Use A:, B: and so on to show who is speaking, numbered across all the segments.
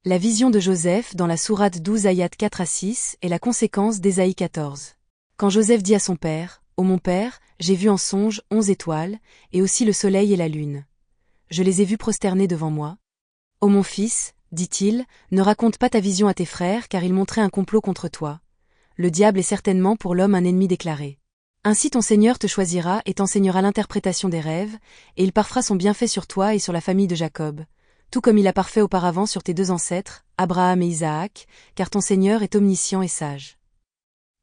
A: La vision de Joseph dans la sourate 12 ayat 4 à 6 est la conséquence d'Ésaïe 14. Quand Joseph dit à son père, « Ô mon père, j'ai vu en songe 11 étoiles, et aussi le soleil et la lune. Je les ai vus prosternés devant moi. Ô mon fils, dit-il, ne raconte pas ta vision à tes frères car ils montraient un complot contre toi. Le diable est certainement pour l'homme un ennemi déclaré. Ainsi ton Seigneur te choisira et t'enseignera l'interprétation des rêves, et il parfera son bienfait sur toi et sur la famille de Jacob, tout comme il a parfait auparavant sur tes deux ancêtres, Abraham et Isaac, car ton Seigneur est omniscient et sage. »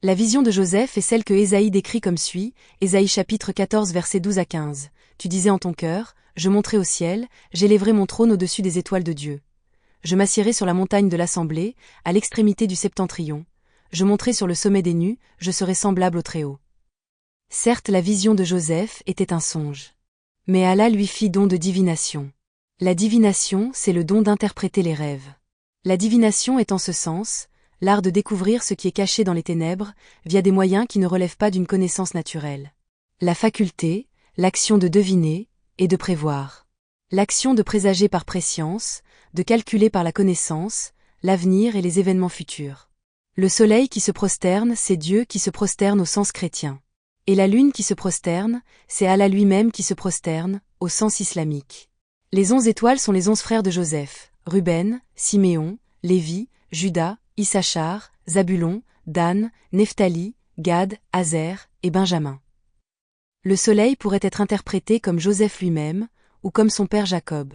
A: La vision de Joseph est celle que Ésaïe décrit comme suit, Ésaïe chapitre 14 versets 12 à 15. Tu disais en ton cœur, je monterai au ciel, j'élèverai mon trône au-dessus des étoiles de Dieu. Je m'assiérai sur la montagne de l'assemblée, à l'extrémité du septentrion. Je monterai sur le sommet des nues, je serai semblable au Très-Haut. Certes, la vision de Joseph était un songe. Mais Allah lui fit don de divination. La divination, c'est le don d'interpréter les rêves. La divination est en ce sens, l'art de découvrir ce qui est caché dans les ténèbres, via des moyens qui ne relèvent pas d'une connaissance naturelle. La faculté, l'action de deviner, et de prévoir. L'action de présager par prescience, de calculer par la connaissance, l'avenir et les événements futurs. Le soleil qui se prosterne, c'est Dieu qui se prosterne au sens chrétien. Et la lune qui se prosterne, c'est Allah lui-même qui se prosterne, au sens islamique. Les 11 étoiles sont les 11 frères de Joseph, Ruben, Siméon, Lévi, Juda, Issachar, Zabulon, Dan, Nephtali, Gad, Azer et Benjamin. Le soleil pourrait être interprété comme Joseph lui-même, ou comme son père Jacob.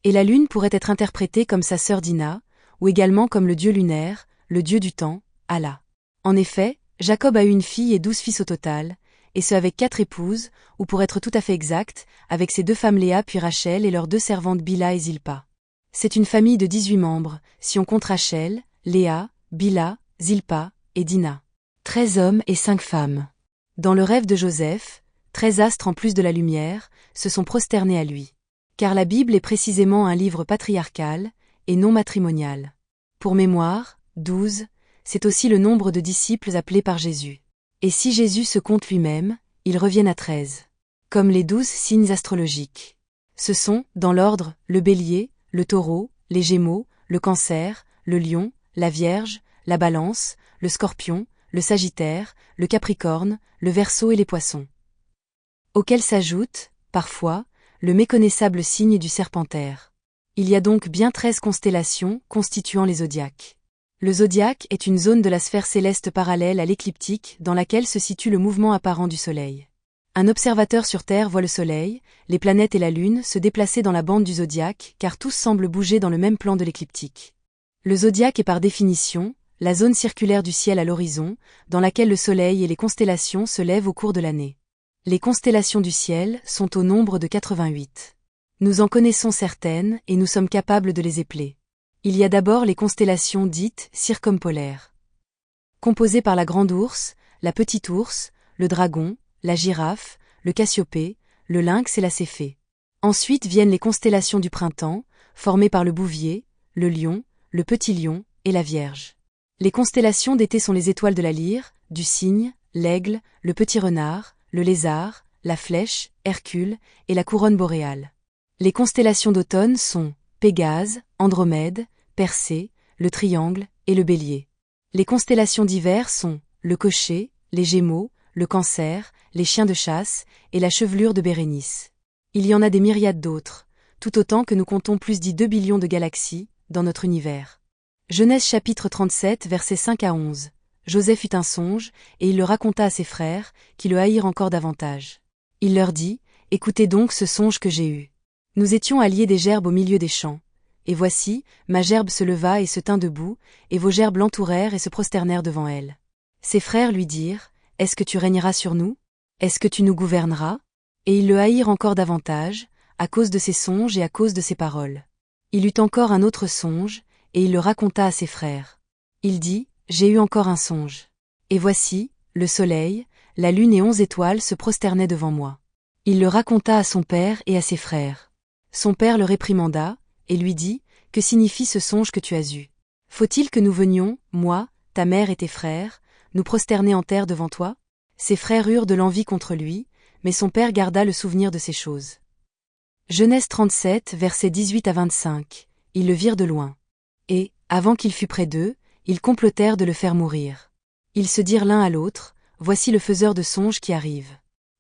A: Et la lune pourrait être interprétée comme sa sœur Dina, ou également comme le dieu lunaire, le dieu du temps, Allah. En effet, Jacob a eu une fille et 12 fils au total, et ce avec 4 épouses, ou pour être tout à fait exact, avec ses 2 femmes Léa puis Rachel et leurs 2 servantes Bila et Zilpa. C'est une famille de 18 membres, si on compte Rachel, Léa, Bila, Zilpa et Dina. 13 hommes et 5 femmes. Dans le rêve de Joseph, 13 astres en plus de la lumière, se sont prosternés à lui. Car la Bible est précisément un livre patriarcal, et non matrimonial. Pour mémoire, 12, c'est aussi le nombre de disciples appelés par Jésus. Et si Jésus se compte lui-même, ils reviennent à 13. Comme les 12 signes astrologiques. Ce sont, dans l'ordre, le bélier, le taureau, les gémeaux, le cancer, le lion, la vierge, la balance, le scorpion, le sagittaire, le capricorne, le verseau et les poissons. Auxquels s'ajoute, parfois, le méconnaissable signe du serpentaire. Il y a donc bien 13 constellations constituant les zodiaques. Le zodiaque est une zone de la sphère céleste parallèle à l'écliptique dans laquelle se situe le mouvement apparent du Soleil. Un observateur sur Terre voit le Soleil, les planètes et la Lune se déplacer dans la bande du zodiaque car tous semblent bouger dans le même plan de l'écliptique. Le zodiaque est par définition, la zone circulaire du ciel à l'horizon, dans laquelle le Soleil et les constellations se lèvent au cours de l'année. Les constellations du ciel sont au nombre de 88. Nous en connaissons certaines et nous sommes capables de les épeler. Il y a d'abord les constellations dites circumpolaires. Composées par la grande ours, la petite ours, le dragon, la girafe, le cassiopée, le lynx et la céphée. Ensuite viennent les constellations du printemps, formées par le bouvier, le lion, le petit lion et la vierge. Les constellations d'été sont les étoiles de la lyre, du cygne, l'aigle, le petit renard, le lézard, la flèche, Hercule et la couronne boréale. Les constellations d'automne sont Pégase, Andromède, Persée, le triangle et le bélier. Les constellations d'hiver sont le cocher, les gémeaux, le cancer, les chiens de chasse et la chevelure de Bérénice. Il y en a des myriades d'autres, tout autant que nous comptons plus d'2 billions de galaxies dans notre univers. Genèse chapitre 37 versets 5 à 11. Joseph eut un songe, et il le raconta à ses frères, qui le haïrent encore davantage. Il leur dit, « Écoutez donc ce songe que j'ai eu. Nous étions à lier des gerbes au milieu des champs. Et voici, ma gerbe se leva et se tint debout, et vos gerbes l'entourèrent et se prosternèrent devant elle. Ses frères lui dirent, « Est-ce que tu régneras sur nous? Est-ce que tu nous gouverneras ?» Et ils le haïrent encore davantage, à cause de ses songes et à cause de ses paroles. Il eut encore un autre songe, et il le raconta à ses frères. Il dit, « J'ai eu encore un songe. Et voici, le soleil, la lune et 11 étoiles se prosternaient devant moi. » Il le raconta à son père et à ses frères. Son père le réprimanda, et lui dit, « Que signifie ce songe que tu as eu? Faut-il que nous venions, moi, ta mère et tes frères, nous prosterner en terre devant toi ?» Ses frères eurent de l'envie contre lui, mais son père garda le souvenir de ces choses. Genèse 37, versets 18 à 25. Ils le virent de loin. Et, avant qu'il fût près d'eux, ils complotèrent de le faire mourir. Ils se dirent l'un à l'autre, voici le faiseur de songes qui arrive.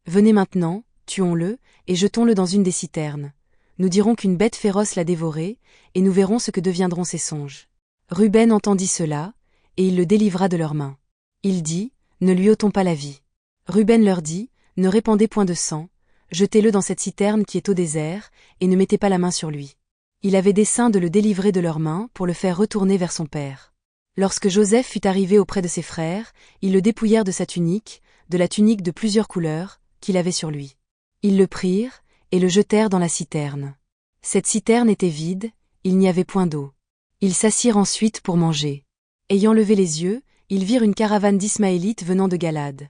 A: Venez maintenant, tuons-le, et jetons-le dans une des citernes. Nous dirons qu'une bête féroce l'a dévoré, et nous verrons ce que deviendront ses songes. Ruben entendit cela, et il le délivra de leurs mains. Il dit, ne lui ôtons pas la vie. Ruben leur dit, ne répandez point de sang, jetez-le dans cette citerne qui est au désert, et ne mettez pas la main sur lui. Il avait dessein de le délivrer de leurs mains pour le faire retourner vers son père. Lorsque Joseph fut arrivé auprès de ses frères, ils le dépouillèrent de sa tunique, de la tunique de plusieurs couleurs, qu'il avait sur lui. Ils le prirent, et le jetèrent dans la citerne. Cette citerne était vide, il n'y avait point d'eau. Ils s'assirent ensuite pour manger. Ayant levé les yeux, ils virent une caravane d'Ismaélites venant de Galade.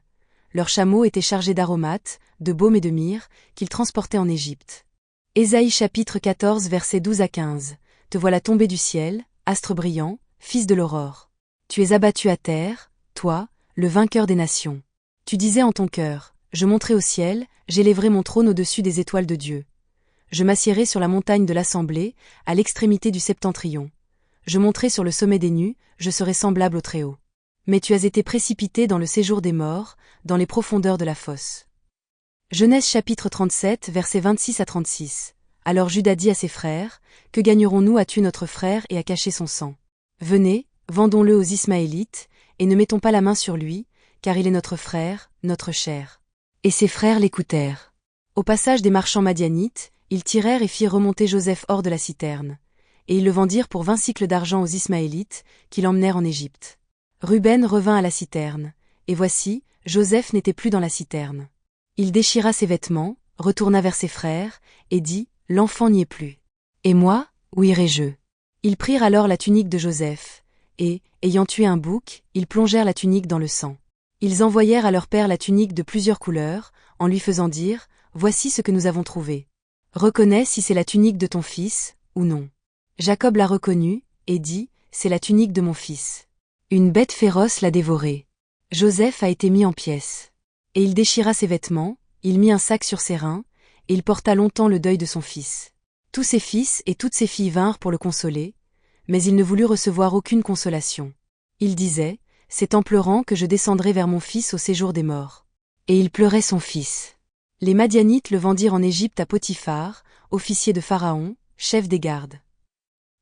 A: Leurs chameaux étaient chargés d'aromates, de baume et de myrrhe, qu'ils transportaient en Égypte. Ésaïe chapitre 14 versets 12 à 15. Te voilà tombé du ciel, astre brillant, fils de l'aurore. Tu es abattu à terre, toi, le vainqueur des nations. Tu disais en ton cœur, je monterai au ciel, j'élèverai mon trône au-dessus des étoiles de Dieu. Je m'assiérai sur la montagne de l'assemblée, à l'extrémité du septentrion. Je monterai sur le sommet des nues, je serai semblable au Très-Haut. Mais tu as été précipité dans le séjour des morts, dans les profondeurs de la fosse. Genèse chapitre 37 versets 26 à 36. Alors Juda dit à ses frères, que gagnerons-nous à tuer notre frère et à cacher son sang? Venez, vendons-le aux Ismaélites, et ne mettons pas la main sur lui, car il est notre frère, notre chair. Et ses frères l'écoutèrent. Au passage des marchands madianites, ils tirèrent et firent remonter Joseph hors de la citerne. Et ils le vendirent pour 20 sicles d'argent aux Ismaélites, qui l'emmenèrent en Égypte. Ruben revint à la citerne, et voici, Joseph n'était plus dans la citerne. Il déchira ses vêtements, retourna vers ses frères, et dit, l'enfant n'y est plus. Et moi, où irai-je? Ils prirent alors la tunique de Joseph, et, ayant tué un bouc, ils plongèrent la tunique dans le sang. Ils envoyèrent à leur père la tunique de plusieurs couleurs, en lui faisant dire, voici ce que nous avons trouvé. Reconnais si c'est la tunique de ton fils, ou non. Jacob l'a reconnue, et dit, c'est la tunique de mon fils. Une bête féroce l'a dévoré. Joseph a été mis en pièces. Et il déchira ses vêtements, il mit un sac sur ses reins, et il porta longtemps le deuil de son fils. Tous ses fils et toutes ses filles vinrent pour le consoler, mais il ne voulut recevoir aucune consolation. Il disait, c'est en pleurant que je descendrai vers mon fils au séjour des morts. Et il pleurait son fils. Les Madianites le vendirent en Égypte à Potiphar, officier de Pharaon, chef des gardes.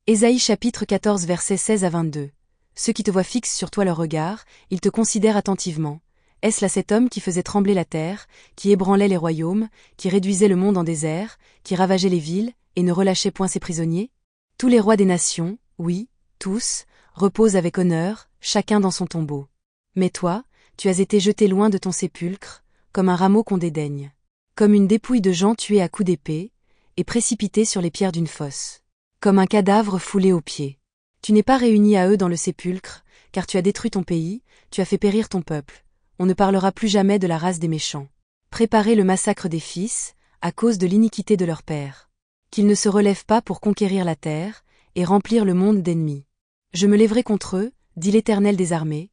A: Ésaïe chapitre 14 versets 16 à 22. Ceux qui te voient fixent sur toi leur regard, ils te considèrent attentivement. Est-ce là cet homme qui faisait trembler la terre, qui ébranlait les royaumes, qui réduisait le monde en désert, qui ravageait les villes, et ne relâchait point ses prisonniers? Tous les rois des nations, oui, tous, reposent avec honneur, chacun dans son tombeau. Mais toi, tu as été jeté loin de ton sépulcre, comme un rameau qu'on dédaigne. Comme une dépouille de gens tués à coups d'épée, et précipités sur les pierres d'une fosse. Comme un cadavre foulé aux pieds. Tu n'es pas réuni à eux dans le sépulcre, car tu as détruit ton pays, tu as fait périr ton peuple. On ne parlera plus jamais de la race des méchants. Préparez le massacre des fils, à cause de l'iniquité de leur père. Qu'ils ne se relèvent pas pour conquérir la terre, et remplir le monde d'ennemis. Je me lèverai contre eux, dit l'Éternel des armées.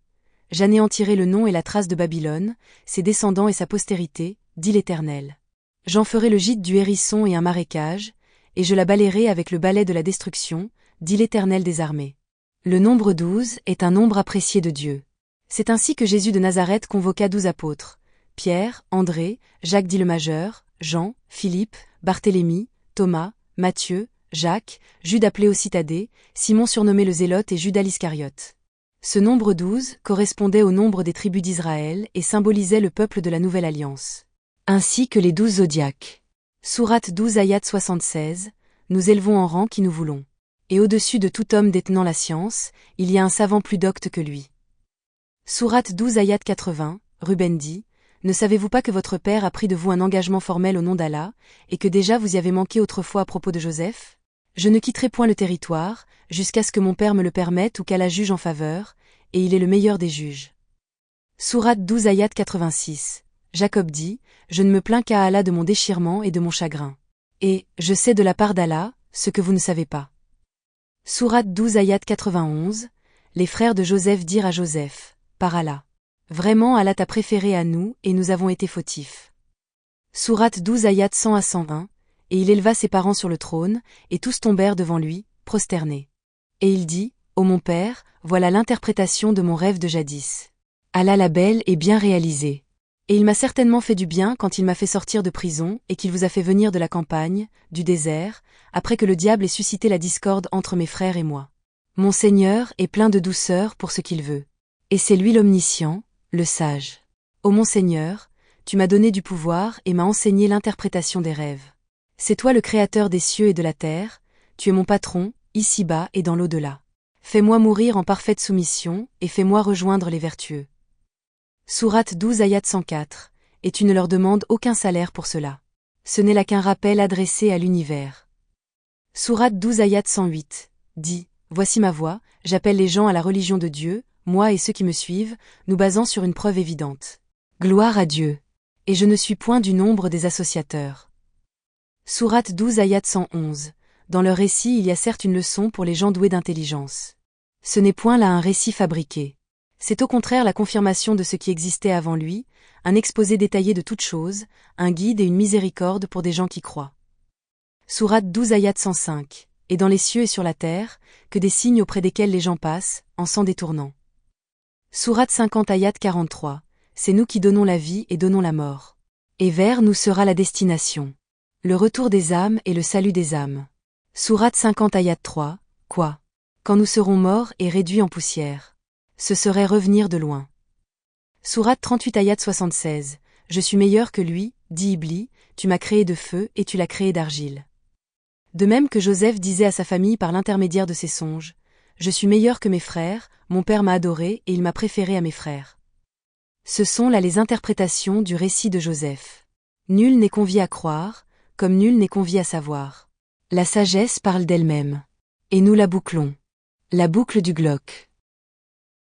A: J'anéantirai le nom et la trace de Babylone, ses descendants et sa postérité, dit l'Éternel. J'en ferai le gîte du hérisson et un marécage, et je la balayerai avec le balai de la destruction, dit l'Éternel des armées. Le nombre 12 est un nombre apprécié de Dieu. C'est ainsi que Jésus de Nazareth convoqua 12 apôtres, Pierre, André, Jacques dit le Majeur, Jean, Philippe, Barthélemy, Thomas, Matthieu, Jacques, Jude appelé aussi Thaddée, Simon surnommé le Zélote et Judas l'Iscariote. Ce nombre 12 correspondait au nombre des tribus d'Israël et symbolisait le peuple de la Nouvelle Alliance. Ainsi que les 12 zodiaques. Sourate 12 ayat 76, nous élevons en rang qui nous voulons. Et au-dessus de tout homme détenant la science, il y a un savant plus docte que lui. Sourate 12 ayat 80, Ruben dit, ne savez-vous pas que votre père a pris de vous un engagement formel au nom d'Allah, et que déjà vous y avez manqué autrefois à propos de Joseph? Je ne quitterai point le territoire, jusqu'à ce que mon père me le permette ou qu'Allah juge en faveur, et il est le meilleur des juges. Sourate 12 ayat 86. Jacob dit, je ne me plains qu'à Allah de mon déchirement et de mon chagrin. Et, je sais de la part d'Allah, ce que vous ne savez pas. Sourate 12 ayat 91. Les frères de Joseph dirent à Joseph, par Allah. Vraiment Allah t'a préféré à nous et nous avons été fautifs. Sourate 12 ayat 100 à 101. Et il éleva ses parents sur le trône, et tous tombèrent devant lui, prosternés. Et il dit, Ô mon père, voilà l'interprétation de mon rêve de jadis. Allah la belle est bien réalisée. Et il m'a certainement fait du bien quand il m'a fait sortir de prison et qu'il vous a fait venir de la campagne, du désert, après que le diable ait suscité la discorde entre mes frères et moi. Mon Seigneur est plein de douceur pour ce qu'il veut. Et c'est lui l'omniscient, le sage. Ô mon Seigneur, tu m'as donné du pouvoir et m'as enseigné l'interprétation des rêves. C'est toi le créateur des cieux et de la terre, tu es mon patron, ici-bas et dans l'au-delà. Fais-moi mourir en parfaite soumission et fais-moi rejoindre les vertueux. Sourate 12 ayat 104, et tu ne leur demandes aucun salaire pour cela. Ce n'est là qu'un rappel adressé à l'univers. Sourate 12 ayat 108, dit, voici ma voix, j'appelle les gens à la religion de Dieu, moi et ceux qui me suivent, nous basant sur une preuve évidente. Gloire à Dieu. Et je ne suis point du nombre des associateurs. Sourate 12 ayat 111, dans leur récit il y a certes une leçon pour les gens doués d'intelligence. Ce n'est point là un récit fabriqué. C'est au contraire la confirmation de ce qui existait avant lui, un exposé détaillé de toutes choses, un guide et une miséricorde pour des gens qui croient. Sourate 12 ayat 105, et dans les cieux et sur la terre, que des signes auprès desquels les gens passent, en s'en détournant. Sourate 50 ayat 43, c'est nous qui donnons la vie et donnons la mort. Et vers nous sera la destination. Le retour des âmes et le salut des âmes. Sourate 50 ayat 3, quoi? Quand nous serons morts et réduits en poussière. Ce serait revenir de loin. Sourate 38 ayat 76, je suis meilleur que lui, dit Iblis, tu m'as créé de feu et tu l'as créé d'argile. De même que Joseph disait à sa famille par l'intermédiaire de ses songes, je suis meilleur que mes frères, mon père m'a adoré et il m'a préféré à mes frères. Ce sont là les interprétations du récit de Joseph. Nul n'est convié à croire, comme nul n'est convié à savoir. La sagesse parle d'elle-même. Et nous la bouclons. La boucle du Glock.